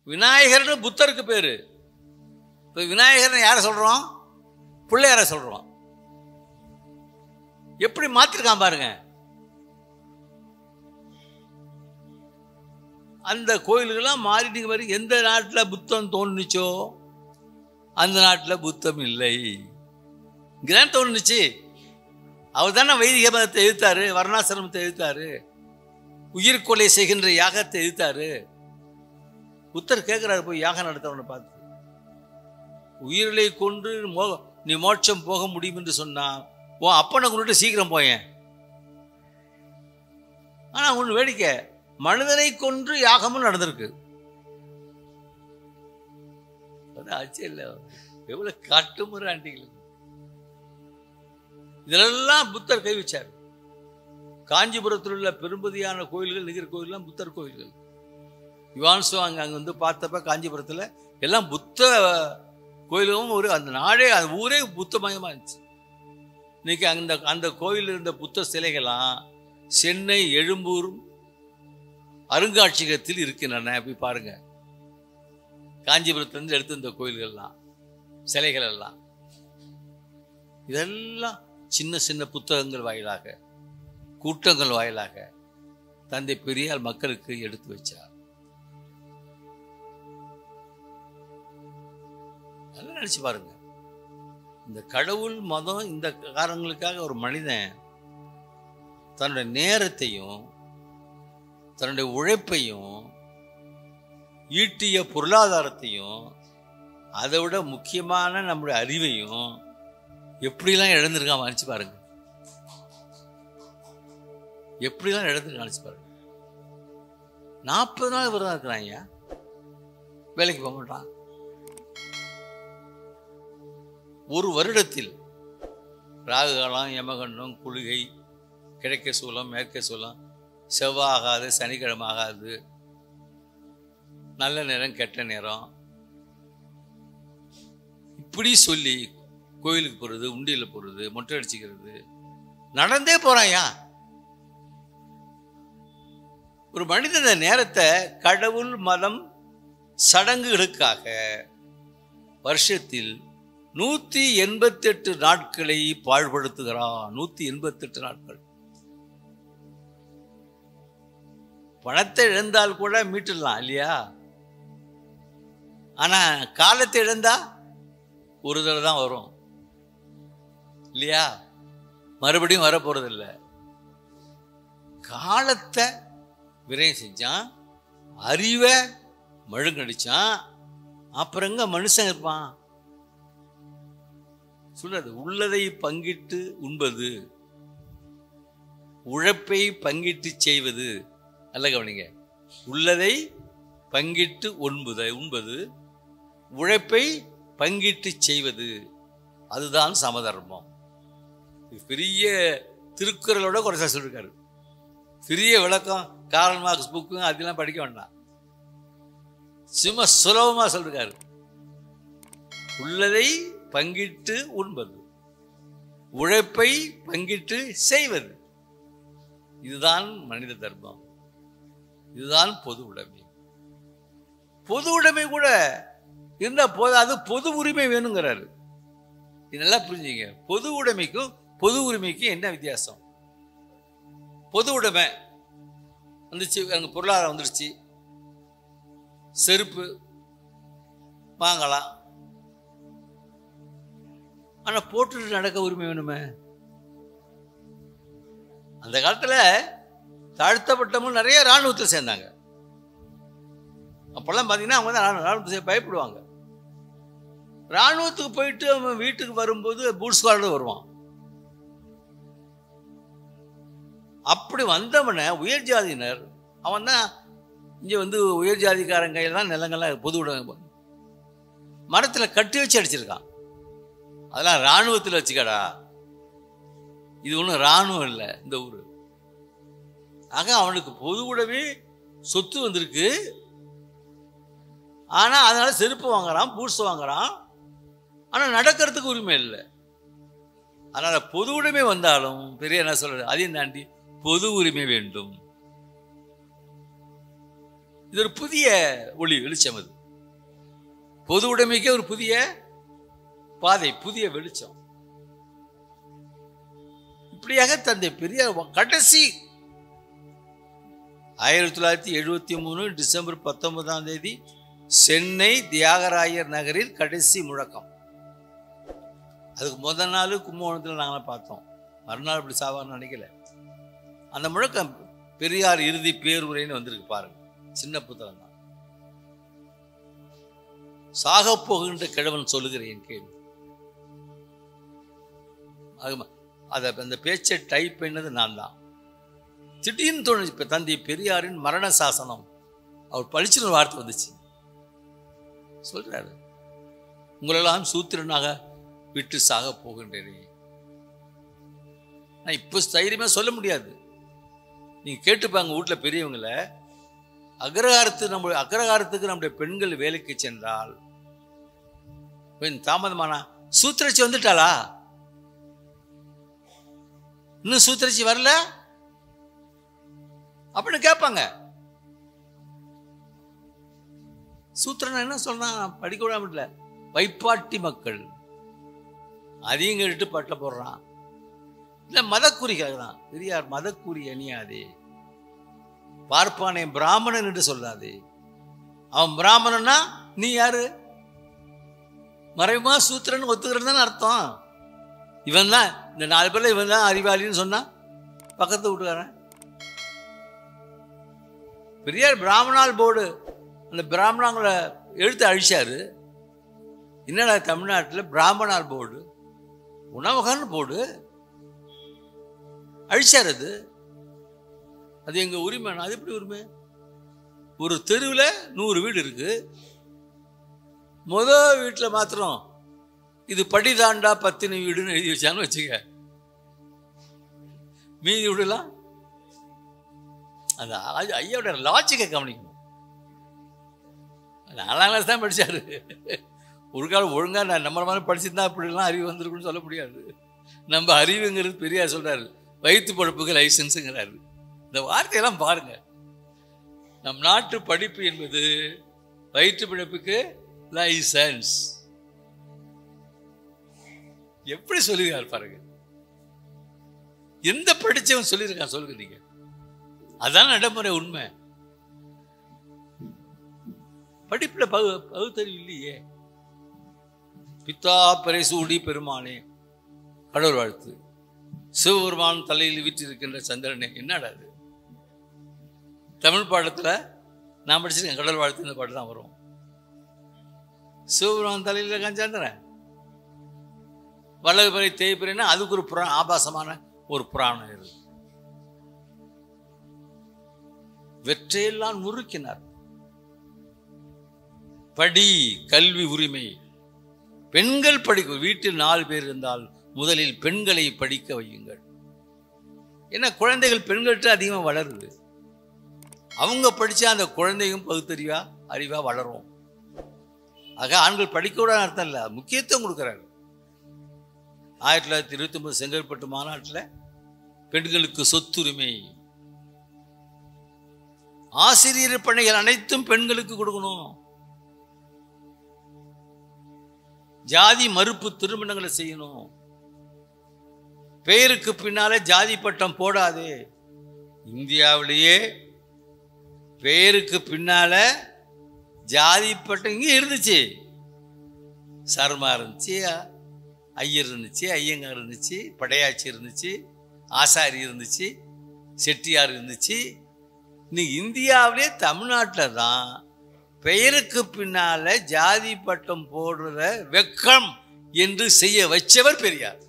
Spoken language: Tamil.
விநாயகர்னு புத்தருக்கு பேரு. இப்போ விநாயகர்னு யாரை சொல்றோம்? பிள்ளையார சொல்றோம். எப்படி மாத்திருக்கான் பாருங்க. அந்த கோயில்கள்லாம் மாறிட்டு வரை எந்த நாட்டில் புத்தம் தோணுச்சோ அந்த நாட்டில் புத்தம் இல்லை. இங்கதான் தோணுச்சு. அவர் தானே வைதிக மதத்தை எதிர்த்தாரு, வர்ணாசிரமத்தை எதிர்த்தாரு, உயிர் கொலை செய்கின்ற யாகத்தை எதிர்த்தாரு. புத்தர் கேட்கிறாரு போய் யாகம் நடத்தவனை பார்த்து, உயிர்களை கொண்டு நீ மோட்சம் போக முடியும் என்று சொன்னா உன் அப்பனை கொண்டுட்டு சீக்கிரம் போயேன். ஆனா ஒன்று வேடிக்கை, மனிதனை கொன்று யாகமும் நடந்திருக்கு. ஆச்சு இல்லை, எவ்வளவு காட்டுமுறை ஆண்டிகள். இதெல்லாம் புத்தர் கை வச்சார். காஞ்சிபுரத்தில் உள்ள பெரும்பதியான கோயில்கள், நிகர் கோயில்லாம் புத்தர் கோயில்கள். யுவான்சோ அங்கே வந்து பார்த்தப்ப காஞ்சிபுரத்தில் எல்லாம் புத்த கோயிலும் ஒரு அந்த நாடே அந்த ஊரே புத்தமயமாக இருந்துச்சு. இன்னைக்கு அந்த கோயில் இருந்த புத்த சிலைகள்லாம் சென்னை எழும்பூர் அருங்காட்சியகத்தில் இருக்கின்றன. போய் பாருங்க, காஞ்சிபுரத்திலிருந்து எடுத்து இந்த கோயில்கள்லாம் சிலைகள் எல்லாம். இதெல்லாம் சின்ன சின்ன புத்தகங்கள் வாயிலாக, கூட்டங்கள் வாயிலாக தந்தை பெரியார் மக்களுக்கு எடுத்து வச்சார். நல்லா நினைச்சு பாருங்க. இந்த கடவுள் மதம் இந்த காரணங்களுக்காக ஒரு மனிதன் தன்னுடைய நேரத்தையும் தன்னுடைய உழைப்பையும் ஈட்டிய பொருளாதாரத்தையும் அதை விட முக்கியமான நம்முடைய அறிவையும் எப்படிலாம் இழந்திருக்காம நினைச்சு பாருங்க. எப்படிலாம் இழந்திருக்கான் நினைச்சு பாருங்க. 40 நாள் விரதம் இருக்கிறான். ஐயா வேலைக்கு போக மாட்டான். ஒரு வருடத்தில் ராகுகாலம், யமகண்டம், குளிகை, கிழக்கே சூலம், மேற்கே சூலம், செவ்வாய் ஆகாது, சனிக்கிழமை ஆகாது, நல்ல நேரம், கெட்ட நேரம், இப்படி சொல்லி கோயிலுக்கு போறது, உண்டியில் போறது, மொட்டை அடிச்சுக்கிறது, நடந்தே போறாயா. ஒரு மனிதன நேரத்தை கடவுள் மதம் சடங்குகளுக்காக வருஷத்தில் 188 நாட்களை பாழ்படுத்துகிறான். 188 நாட்கள். பணத்தை இழந்தால் கூட மீட்டுடலாம் இல்லையா? ஆனா காலத்தை இழந்தா ஒரு தடவை தான் வரும் இல்லையா? மறுபடியும் வரப்போறது இல்லை. காலத்தை விரயம் செஞ்சான், அறிவை மழுங்கடிச்சான், அப்புறம் எங்க மனுஷன் இருப்பான்? சொல்றது உள்ளதை பங்கிட்டு உண்பது, உழைப்பை பங்கிட்டு செய்வது. நல்ல கவனிங்க, உள்ளதை பங்கிட்டு உண்பது, உழைப்பை பங்கிட்டு செய்வது, அதுதான் சமதர்மம். பெரிய திருக்குறளோட குறைசா சொல்லிருக்காரு. பெரிய விளக்கம் கார்ல் மார்க்ஸ் புக்கு அதெல்லாம் படிக்க வேண்டாம், சும்மா சுலபமா சொல்லிருக்காரு. உள்ளதை பங்கிட்டு உண்பது, உழைப்பை பங்கிட்டு செய்வது, இதுதான் மனித தர்மம், இதுதான் பொது உடைமை. பொது உடைமை கூட இருந்தா போதாது, பொது உரிமை வேணுங்கிறாரு. இது நல்லா புரிஞ்சுங்க. பொது உடைமைக்கும் பொது உரிமைக்கும் என்ன வித்தியாசம்? பொது உடைமை வந்துச்சு, அங்கே பொருளாதாரம் வந்துருச்சு, செருப்பு வாங்கலாம், ஆனா போட்டுட்டு நடக்க உரிமை வேணுமே. அந்த காலத்துல தாழ்த்தப்பட்டவங்க நிறைய இராணுவத்தில் சேர்ந்தாங்க. அப்பெல்லாம் பாத்தீங்கன்னா அவங்க தான் இராணுவத்தை பயப்படுவாங்க. இராணுவத்துக்கு போயிட்டு அவன் வீட்டுக்கு வரும்போது பூட்ஸ்காரோட வருவான். அப்படி வந்தவனை உயர் ஜாதியினர், அவன் தான் இங்க வந்து உயர் ஜாதிக்காரங்க கையில் நிலங்கள்லாம் பொது உடைமை மரத்தில் கட்டி வச்சு அடிச்சிருக்கான். அதெல்லாம் இராணுவத்தில் வச்சுக்கடா, இது ஒன்றும் இராணுவம் இல்லை இந்த ஊர். ஆக அவனுக்கு பொது உடைமை சொத்து வந்திருக்கு, ஆனா அதனால செருப்பு வாங்குறான், பூட்ஸ் வாங்குறான், ஆனா நடக்கிறதுக்கு உரிமை இல்லை. அதனால பொது உடைமை வந்தாலும் பெரிய என்ன சொல்றது, அதையும் தாண்டி பொது உரிமை வேண்டும். இது ஒரு புதிய ஒளி வெளிச்சம். அது பொது உடைமைக்கே ஒரு புதிய பாதை, புதிய வெளிச்சம். இப்படியாக தந்தை பெரியார் கடைசி 1973 டிசம்பர் 19 சென்னை தியாகராயர் நகரில் கடைசி முழக்கம். அதுக்கு முதல் நாள் கும்பகோணத்தில் நாங்களாம் பார்த்தோம். மறுநாள் இப்படி சாவான்னு நினைக்கல. அந்த முழக்கம் பெரியார் இறுதி பேருரைன்னு வந்திருக்கு பாருங்க. சின்ன புத்தகம் தான். சாக போகின்ற கிழவன் சொல்லுகிறேன் கேள்வி. அந்த பேச்சை டைப் பண்ணது நான் தான். திடீர்னு தோணுச்சு, இப்ப தந்தை பெரியாரின் மரண சாசனம் அவர் படிச்சுன்னு ஒரு வார்த்தை வந்துச்சு. சொல்றாரு, உங்களெல்லாம் சூத்திரனாக விட்டு சாக போகின்றேனே. நான் இப்போ தைரியமா சொல்ல முடியாது. நீங்க கேட்டுப்பாங்க வீட்டுல பெரியவங்கள, அக்ரகாரத்துக்கு நம்முடைய பெண்கள் வேலைக்கு சென்றால் தாமதமானா சூத்திரச்சி வந்துட்டாளா, இன்னும் சூத்திரச்சி வரல அப்படின்னு கேட்பாங்க. சூத்திரன் என்ன சொல்றான், படிக்க விடாம வைப்பாட்டி மக்கள் அதையும் கேட்டு பட்ட போடுறான். இல்ல மதக்குறிக்காக தான் பெரியார் மதக்குறி அணியாதே, பார்ப்பானே பிராமணன் என்று சொல்லாதே. அவன் பிராமணன்னா நீ யாரு, மறைமுகமா சூத்திரன் ஒத்துக்கிறது தானே அர்த்தம். இவன் தான் இந்த 4 பேர்ல இவன் தான் அறிவாளின்னு சொன்னா பக்கத்து வீட்டுக்காரன். பெரியார் பிராமணால் போர்டு, அந்த பிராமணாங்களை எழுத்து அழிச்சாரு. என்னடா தமிழ்நாட்டில் பிராமணால் போர்டு, உணவகன்னு போர்டு அழிச்சார். அது எங்க உரிமை. அது எப்படி உரிமை? ஒரு தெருவில் 100 வீடு இருக்கு. முதல் வீட்டில் மாத்திரம் இது படிதாண்டா 10 வீடுன்னு எழுதி வச்சான்னு வச்சுக்க, மீதி வீடுலாம் அந்த ஐயாவோட லாஜிக்கை கவனிக்கணும். 4ஆம் கிளாஸ் தான் படிச்சாரு. ஒரு காலம் ஒழுங்கா நான் நம்ம மாதிரி படிச்சுருந்தா அப்படிலாம் அறிவு வந்திருக்குன்னு சொல்ல முடியாது. நம்ம அறிவுங்கிறது பெரியார் சொல்றாரு, வயிற்று பழப்புக்கு லைசன்ஸுங்கிறாரு. இந்த வார்த்தையெல்லாம் பாருங்க. நம் நாட்டு படிப்பு என்பது வயிற்று பிழைப்புக்கு லைசன்ஸ். எப்படி சொல்லிருக்காரு பாருங்க. எந்த படிச்சவன் சொல்லியிருக்கான் சொல்லுங்க நீங்க. அதான் நடைமுறை உண்மை. படிப்புல பகுத்தறிவு இல்லையே. பித்தா பெரைசூடி பெருமானே, கடவுள் வாழ்த்து. சிவபெருமான் தலையில் வீற்றிருக்கின்ற சந்திரனே, என்னடா அது? தமிழ் பாடத்துல நான் படிச்சிருக்கேன், கடவுள் வாழ்த்து இந்த பாட்டு தான் வரும். சிவபெருமான் தலையில் இருக்கான் சந்திரன். வல்லபுரை தேய்பிரைன்னா அதுக்கு ஒரு ஆபாசமான ஒரு புராணம் இருக்கு. வெற்றையெல்லாம் நுறுக்கினார். படி, கல்வி உரிமை, பெண்கள் படிக்க. வீட்டில் 4 பேர் இருந்தால் முதலில் பெண்களை படிக்க வையுங்கள். ஏன்னா குழந்தைகள் பெண்கள்கிட்ட அதிகமாக வளருது. அவங்க படிச்சா அந்த குழந்தையும் பகுத்தறிவா அறிவா வளரும். ஆக ஆண்கள் படிக்க விட அர்த்தம் இல்லை, முக்கியத்துவம் கொடுக்கிறாரு. 1929 செங்கல்பட்டு மாநாட்டில் பெண்களுக்கு சொத்துரிமை, ஆசிரியர் பணிகள் அனைத்தும் பெண்களுக்கு கொடுக்கணும். ஜாதி மறுப்பு திருமணங்களை செய்யணும். பெயருக்கு பின்னாலே ஜாதி பட்டம் போடாதே. இந்தியாவிலேயே பெயருக்கு பின்னால ஜாதி பட்டம் இங்கே இருந்துச்சு. சர்மா இருந்துச்சு, ஐயர் இருந்துச்சு, ஐயங்கார் இருந்துச்சு, படையாச்சி இருந்துச்சு, ஆசாரி இருந்துச்சு, செட்டியார் இருந்துச்சு. இன்னைக்கு இந்தியாவிலே தமிழ்நாட்டில் தான் பெயருக்கு பின்னால ஜாதி பட்டம் போடுற வெக்கம் என்று செய்ய வச்சவர் பெரியார்.